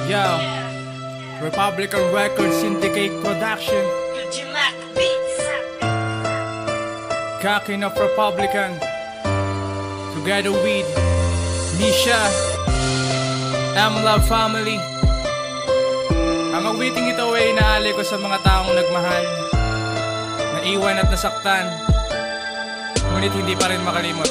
Yo, Republican Records Syndicate Production. Kakin of Republican, together with Nisha, M-Love Family. Ang awiting ito ay inaali ko sa mga taong nagmahal, naiwan at nasaktan, ngunit hindi pa rin makalimot.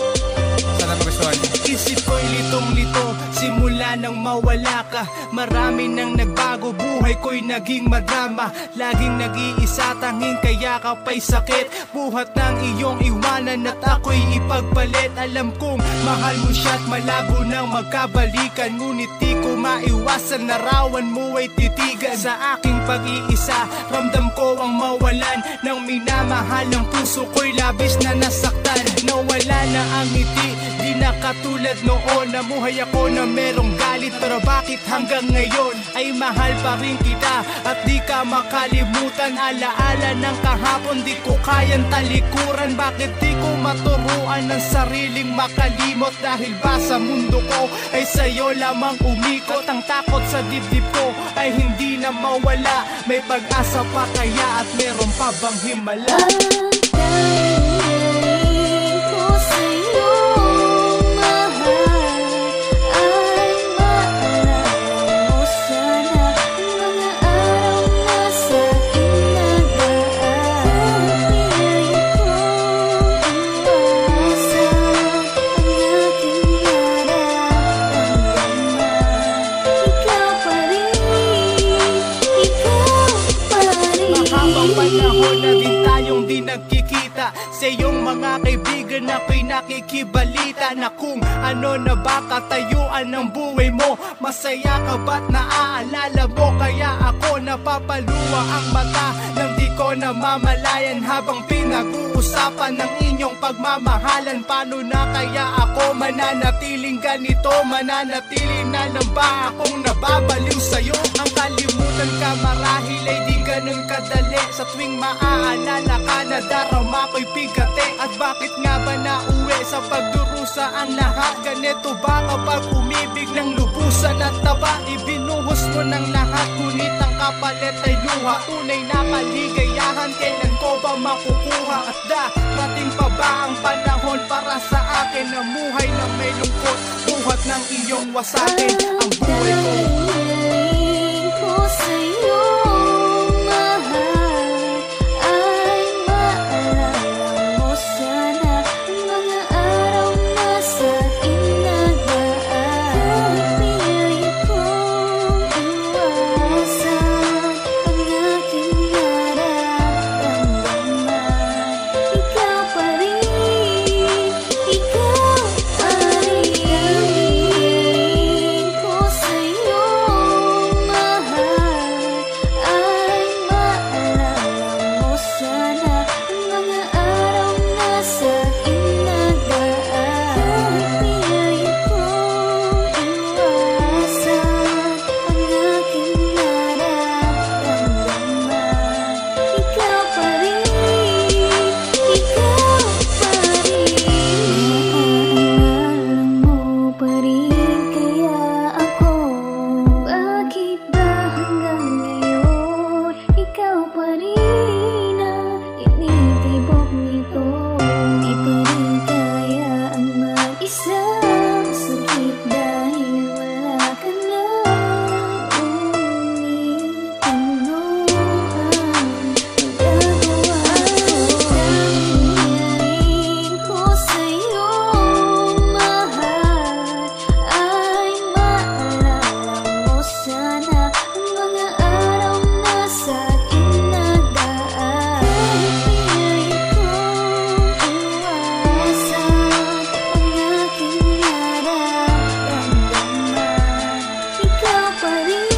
Sana magustuhan niyo. Isip ko'y litong-lito, simula nang mawala ka. Marami nang nagbago, buhay ko'y naging madrama. Laging nag-iisa, tanging kaya ka pa'y sakit. Buhat ng iyong iwanan at ako'y ipagpalit. Alam kong mahal mo siya't malabo nang magkabalikan, ngunit di ko maiwasan, narawan mo ay titigan. Sa aking pag-iisa, ramdam ko ang mawalan ng minamahal. Ang puso ko'y labis na nasaktan. Nawala na ang ngiti, di na katulad noon. Namuhay ako na merong galit, pero bakit hanggang ngayon ay mahal pa rin kita at di ka makalimutan. Alaala ng kahapon, di ko kayang talikuran. Bakit di ko maturuan ng sariling makalimot? Dahil ba sa mundo ko ay sa'yo lamang umikot? Ang takot sa dibdib ko ay hindi na mawala. May pag-asa pa kaya at meron pa bang himala? Panahon na din tayong di nagkikita. Sa iyong mga kaibigan ako'y nakikibalita na kung ano na ba katayuan ng buhay mo. Masaya ka ba't naaalala mo? Kaya ako napapaluwa ang mata nang di ko namamalayan habang pinag-uusapan ng inyong pagmamahalan. Paano na kaya ako mananatiling ganito? Mananatiling na lang ba akong nababaliw sa'yo? Ang kalimutan ka marahil ay di ganun kadali. Sa tuwing maaalala ka, nadarama ko'y bigate. At bakit nga ba nauwi sa pagdurusa ang lahat? Ganito ba kapag umibig ng lubusan at taba? Ibinuhos mo ng lahat, ngunit ang kapalit ay luha. Tunay na kaligayahan, kailan ko ba makukuha? At darating pa ba ang panahon para sa akin? Namuhay na may lungkot, buhat ng iyong wasakin ang buhay ko. Ikaw pa rin.